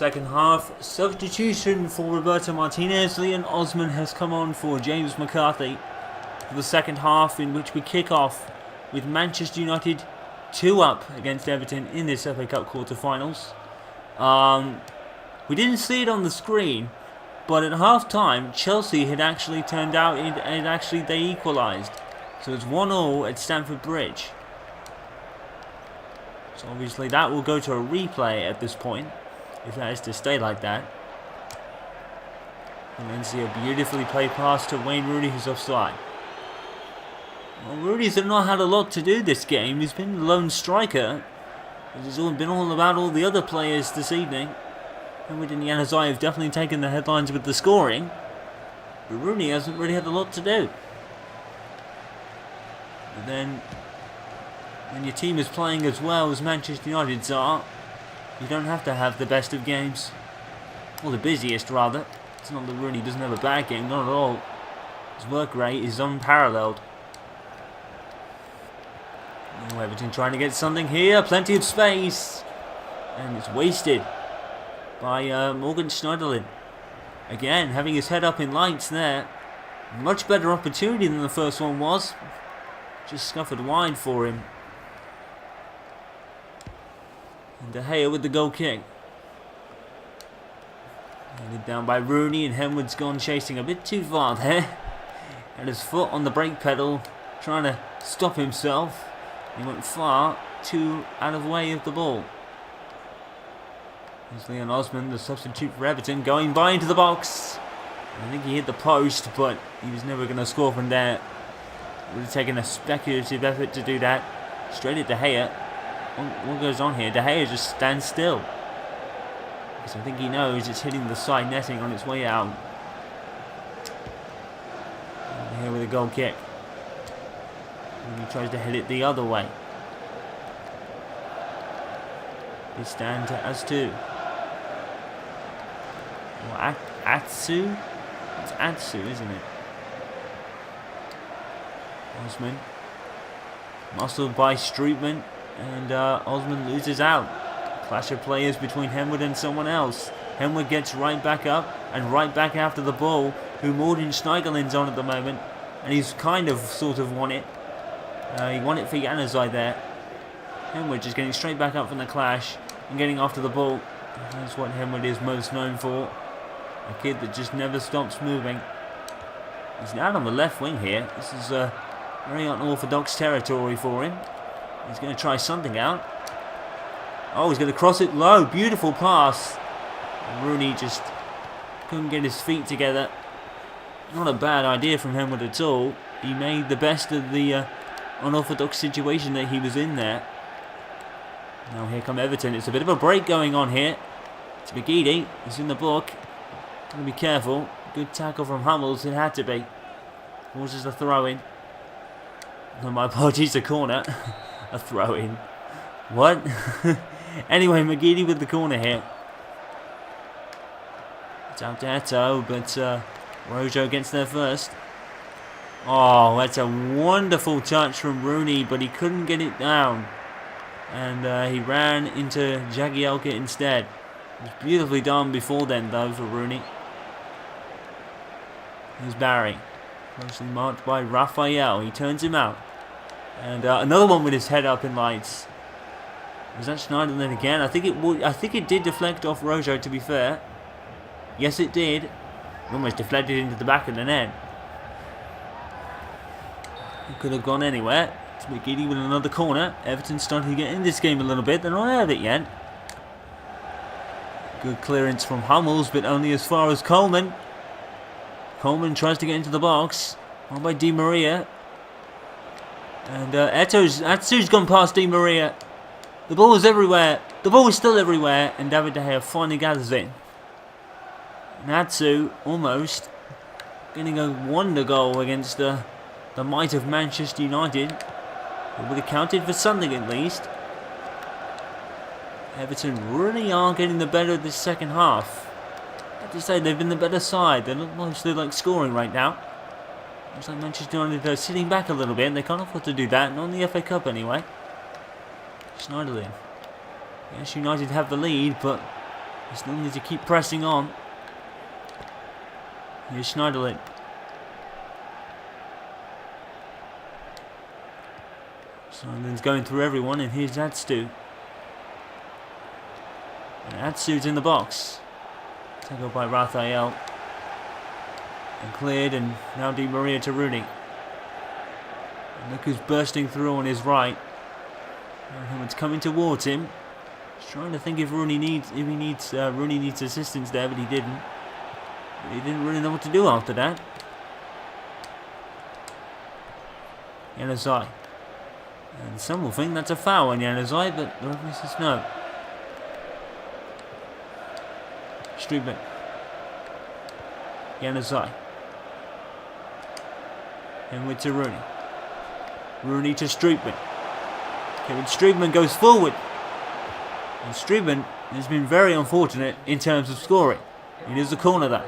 Second half, substitution for Roberto Martinez. Leon Osman has come on for James McCarthy for the second half, in which we kick off with Manchester United 2 up against Everton in this FA Cup quarter-finals. We didn't see it on the screen, but at half-time, Chelsea had actually turned out, and they equalised. So it's 1-1 at Stamford Bridge. So obviously that will go to a replay at this point, if that is to stay like that. And then see a beautifully played pass to Wayne Rooney, who's offside. Well, Rooney's not had a lot to do this game. He's been the lone striker. It's been all about all the other players this evening. Henwood and Januzaj have definitely taken the headlines with the scoring, but Rooney hasn't really had a lot to do. But then, when your team is playing as well as Manchester United's are, you don't have to have the best of games. Or the busiest, rather. It's not that Rooney doesn't have a bad game, not at all. His work rate is unparalleled. Oh, Everton trying to get something here. Plenty of space. And it's wasted by Morgan Schneiderlin. Again, having his head up in lights there. Much better opportunity than the first one was. Just scuppered wide for him. And De Gea with the goal kick. Handed down by Rooney, and Henwood's gone chasing a bit too far there. Had his foot on the brake pedal, trying to stop himself. He went far too out of way of the ball. There's Leon Osman, the substitute for Everton, going by into the box. I think he hit the post, but he was never going to score from there. It would have taken a speculative effort to do that. Straight at De Gea. What goes on here? De Gea just stands still, because I think he knows it's hitting the side netting on its way out. And here with a goal kick. And he tries to hit it the other way. They stand to Atsu. Or Atsu? It's Atsu, isn't it? Osman. Muscled by Strootman. And Osman loses out. Clash of players between Henwood and someone else. Henwood gets right back up and right back after the ball, who Morgan Schneiderlin's on at the moment. And he's kind of sort of won it. He won it for Januzaj there. Henwood just getting straight back up from the clash and getting after the ball. That's what Henwood is most known for. A kid that just never stops moving. He's out on the left wing here. This is very unorthodox territory for him. He's going to try something out. Oh, he's going to cross it low. Beautiful pass. And Rooney just couldn't get his feet together. Not a bad idea from Henwood at all. He made the best of the unorthodox situation that he was in there. Now here come Everton. It's a bit of a break going on here. It's McGeady. He's in the book. Got to be careful. Good tackle from Hummels. It had to be. Forces a throw-in. No, my apologies, a corner. A throw-in. What? Anyway, McGeady with the corner here. It's out to Eto, but Rojo gets there first. Oh, that's a wonderful touch from Rooney, but he couldn't get it down. And he ran into Jagielka instead. It was beautifully done before then, though, for Rooney. Here's Barry. Closely marked by Raphael. He turns him out. And another one with his head up in lights. Was that Schneiderlin again? I think it did deflect off Rojo, to be fair. Yes, it did. It almost deflected into the back of the net. It could have gone anywhere. It's McGeady with another corner. Everton's starting to get in this game a little bit. They're not out of it yet. Good clearance from Hummels, but only as far as Coleman. Coleman tries to get into the box. On by Di Maria. And Atsu's gone past Di Maria. The ball is everywhere. The ball is still everywhere. And David De Gea finally gathers it. And Atsu almost getting a wonder goal against the might of Manchester United. It would have counted for something at least. Everton really are getting the better of this second half. I have to say, they've been the better side. They look mostly like scoring right now. Looks like Manchester United are sitting back a little bit, and they can't afford to do that, not in the FA Cup anyway. Schneiderlin. Yes, United have the lead, but They still need to keep pressing on. Here's Schneiderlin. Schneiderlin's going through everyone, and here's Atsu. And Atsu's in the box. Tackled by Raphael. And cleared, and now Di Maria to Rooney. And look who's bursting through on his right. And it's coming towards him. He's trying to think if Rooney needs assistance there, but he didn't. But he didn't really know what to do after that. Januzaj. And some will think that's a foul on Januzaj, but the referee says no. Streetman. Januzaj. And with to Rooney. Rooney to Streetman. Kevin Streetman goes forward. And Streetman has been very unfortunate in terms of scoring. It is a corner though.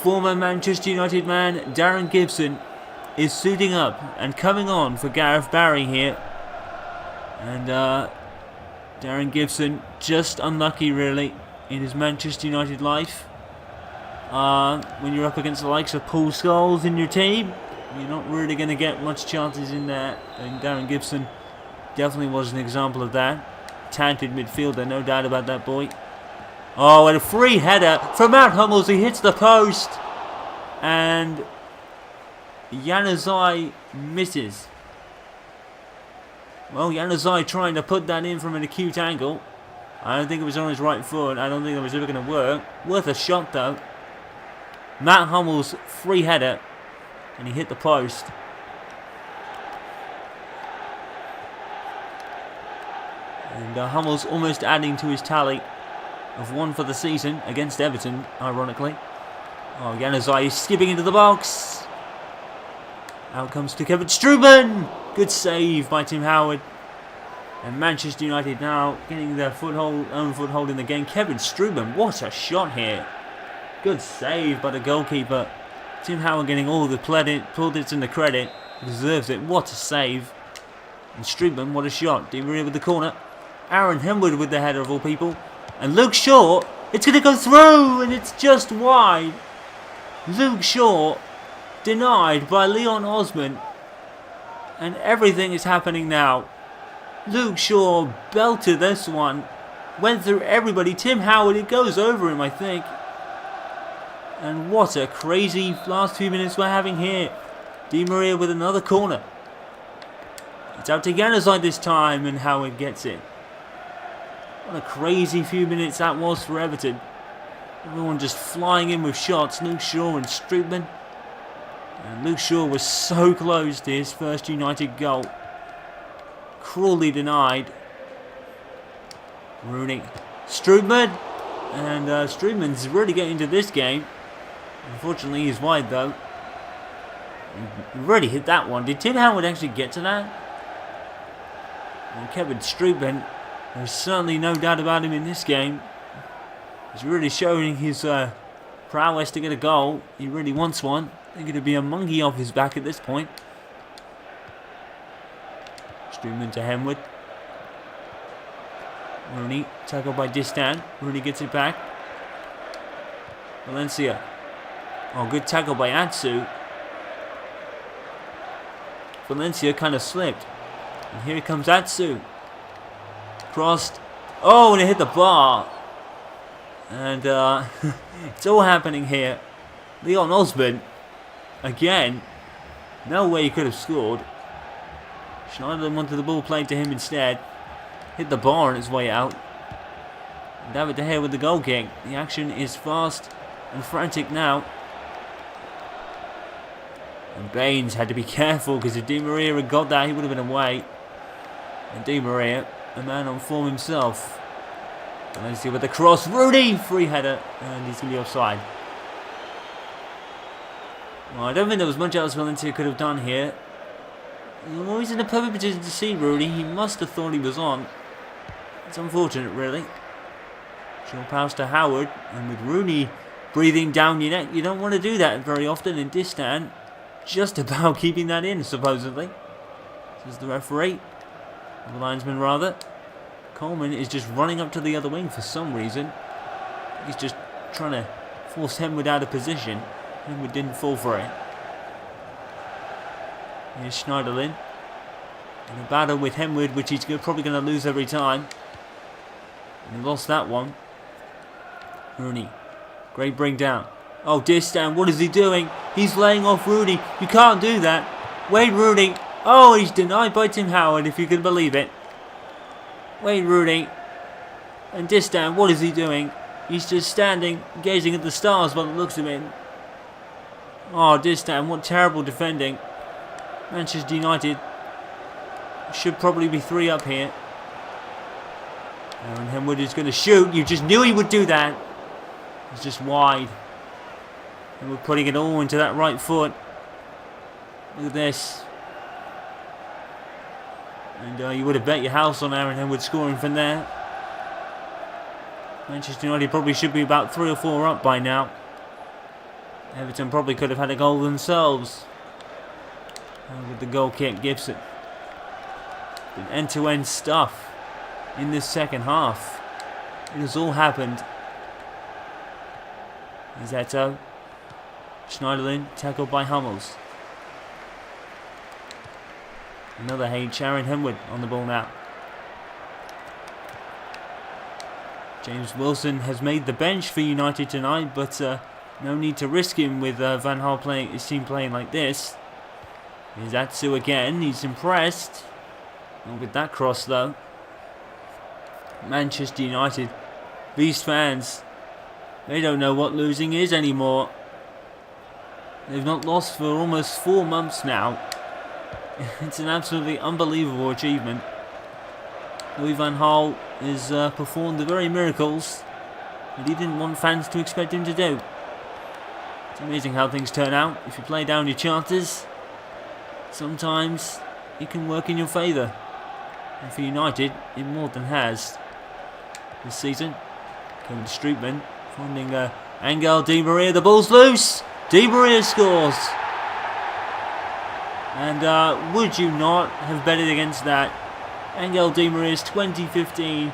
Former Manchester United man Darren Gibson is suiting up and coming on for Gareth Barry here. And Darren Gibson just unlucky really in his Manchester United life. When you're up against the likes of Paul Scholes in your team, you're not really going to get much chances in there. And Darren Gibson definitely was an example of that. Talented midfielder, no doubt about that boy. Oh, and a free header from Matt Hummels. He hits the post. And Januzaj misses. Well, Januzaj trying to put that in from an acute angle. I don't think it was on his right foot. I don't think it was ever going to work. Worth a shot though. Matt Hummels' free header. And he hit the post. And Hummels almost adding to his tally of 1 for the season against Everton, ironically. Oh, Januzaj is skipping into the box. Out comes to Kevin Struben. Good save by Tim Howard. And Manchester United now getting their own foothold in the game. Kevin Struben, what a shot here. Good save by the goalkeeper. Tim Howard getting all the plaudits and the credit. He deserves it. What a save. And Struben, what a shot. Di Maria with the corner. Aaron Henwood with the header of all people. And Luke Shaw, it's going to go through and it's just wide. Luke Shaw denied by Leon Osman. And everything is happening now. Luke Shaw belted this one. Went through everybody. Tim Howard, it goes over him, I think. And what a crazy last few minutes we're having here. Di Maria with another corner. It's out to Januzaj this time and Howard gets it. What a crazy few minutes that was for Everton. Everyone just flying in with shots. Luke Shaw and Streetman. And Luke Shaw was so close to his first United goal. Cruelly denied. Rooney. Streetman. And Streetman's really getting into this game. Unfortunately, he's wide though. He really hit that one. Did Tim Howard actually get to that? And Kevin Streetman, there's certainly no doubt about him in this game. He's really showing his prowess to get a goal. He really wants one. I think it'd be a monkey off his back at this point. Streetman to Henwood. Rooney, tackled by Distan. Rooney gets it back. Valencia. Oh, good tackle by Atsu. Valencia kind of slipped. And here comes Atsu. Crossed. Oh, and it hit the bar. And it's all happening here. Leon Osman. Again. No way he could have scored. Schneiderlin wanted the ball played to him instead. Hit the bar on its way out. David De Gea with the goal kick. The action is fast and frantic now. And Baines had to be careful because if Di Maria had got that, he would have been away. And Di Maria, a man on form himself. Valencia with the cross. Rooney! Free header. And he's going to be offside. Well, I don't think there was much else Valencia could have done here. Well, he's in a perfect position to see Rooney. He must have thought he was on. It's unfortunate, really. Short pass to Howard. And with Rooney breathing down your neck, you don't want to do that very often. In Distan, just about keeping that in, supposedly. This is the referee. The linesman, rather. Coleman is just running up to the other wing for some reason. He's just trying to force Henwood out of position. Henwood didn't fall for it. Here's Schneiderlin. In a battle with Henwood, which he's probably going to lose every time. And he lost that one. Rooney. Great bring down. Oh, Distan, what is he doing? He's laying off Rooney. You can't do that. Wayne Rooney. Oh, he's denied by Tim Howard, if you can believe it. Wayne Rooney. And Distan, what is he doing? He's just standing, gazing at the stars by the looks of it. Oh, Distan, what terrible defending. Manchester United should probably be 3 up here. Aaron Henwood is going to shoot. You just knew he would do that. It's just wide. And we're putting it all into that right foot. Look at this. And you would have bet your house on Aaron Henwood scoring from there. Manchester United probably should be about 3 or 4 up by now. Everton probably could have had a goal themselves. With the goal kick, Gibson. Been end-to-end stuff in this second half. It has all happened. Here's Eto. Schneiderlin, tackled by Hummels. Another Aaron Henwood on the ball now. James Wilson has made the bench for United tonight, but no need to risk him with Van Gaal playing his team playing like this. Here's Atsu again. He's impressed. Not with that cross though. Manchester United, these fans, they don't know what losing is anymore. They've not lost for almost 4 months now. It's an absolutely unbelievable achievement. Louis Van Gaal has performed the very miracles that he didn't want fans to expect him to do. It's amazing how things turn out. If you play down your chances, sometimes it can work in your favour. And for United, it more than has this season. Kevin Strootman finding Angel Di Maria. The ball's loose. Di Maria scores. And would you not have betted against that? Angel Di Maria's 2015.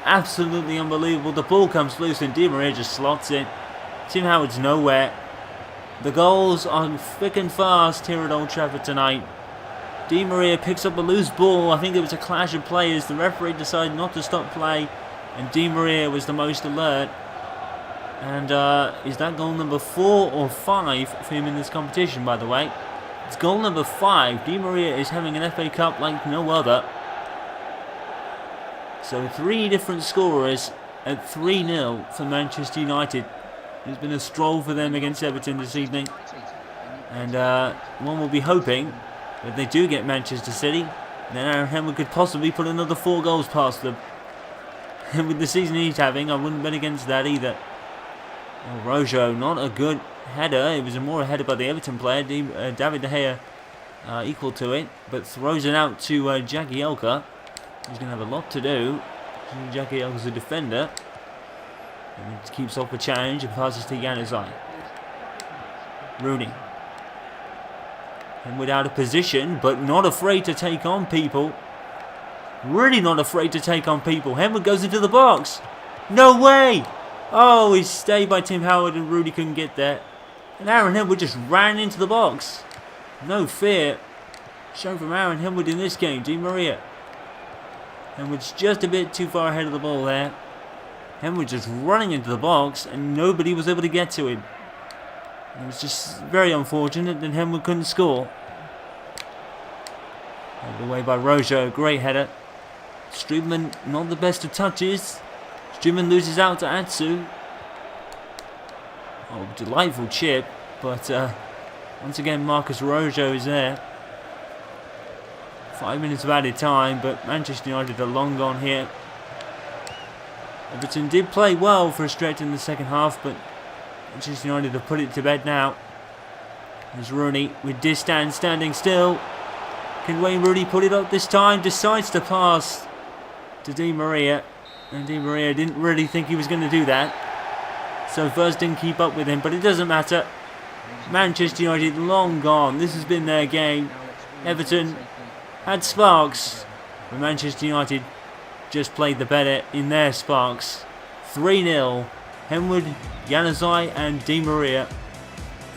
Absolutely unbelievable. The ball comes loose and Di Maria just slots it. Tim Howard's nowhere. The goals are thick and fast here at Old Trafford tonight. Di Maria picks up a loose ball. I think it was a clash of players. The referee decided not to stop play. And Di Maria was the most alert. And is that goal number 4 or 5 for him in this competition, by the way? It's goal number 5. Di Maria is having an FA Cup like no other. So 3 different scorers at 3-0 for Manchester United. It's been a stroll for them against Everton this evening. And one will be hoping that they do get Manchester City, then Aaron Henwood could possibly put another 4 goals past them. And with the season he's having, I wouldn't bet against that either. Oh, Rojo, not a good header. It was more a header by the Everton player. David De Gea equal to it, but throws it out to Jagielka. He's going to have a lot to do. Jagielka's a defender. And he keeps off the challenge and passes to Januzaj. Rooney. And without a position, but not afraid to take on people. Really not afraid to take on people. Henwood goes into the box. No way! Oh, he's stayed by Tim Howard and Rooney couldn't get there. And Aaron Henwood just ran into the box. No fear shown from Aaron Henwood in this game. Di Maria. Henwood's just a bit too far ahead of the ball there. Henwood just running into the box and nobody was able to get to him. It was just very unfortunate that Henwood couldn't score. Out away by Rojo, great header. Strootman not the best of touches. Strootman loses out to Atsu. Oh, delightful chip, but once again Marcus Rojo is there. 5 minutes of added time, but Manchester United are long gone here. Everton did play well for a stretch in the second half, but Manchester United have put it to bed now. There's Rooney with Distan standing still. Can Wayne Rooney put it up this time? Decides to pass to Di Maria. And Di Maria didn't really think he was going to do that. So first didn't keep up with him, but it doesn't matter. Manchester United long gone. This has been their game. Everton had sparks, but Manchester United just played the better in their sparks. 3-0. Henwood, Januzaj and Di Maria.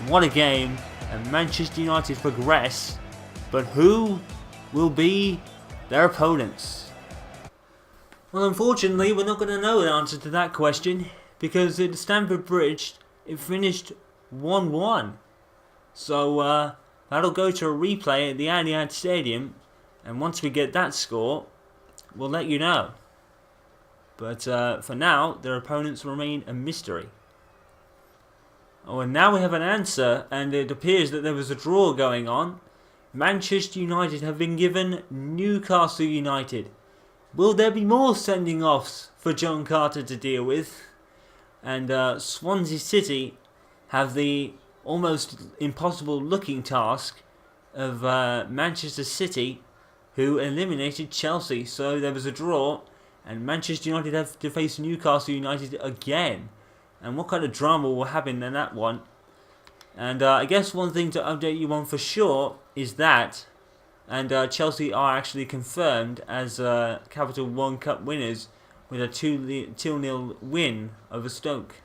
What a game. And Manchester United progress. But who will be their opponents? Well, unfortunately, we're not going to know the answer to that question, because at Stamford Bridge, it finished 1-1. So that'll go to a replay at the Etihad Stadium, and once we get that score, we'll let you know. But for now, their opponents remain a mystery. Oh, and now we have an answer, and it appears that there was a draw going on. Manchester United have been given Newcastle United. Will there be more sending offs for John Carter to deal with? And Swansea City have the almost impossible looking task of Manchester City, who eliminated Chelsea. So there was a draw, and Manchester United have to face Newcastle United again. And what kind of drama will happen in that one? And I guess one thing to update you on for sure is that, and Chelsea are actually confirmed as Capital One Cup winners with a 2-0 win over Stoke.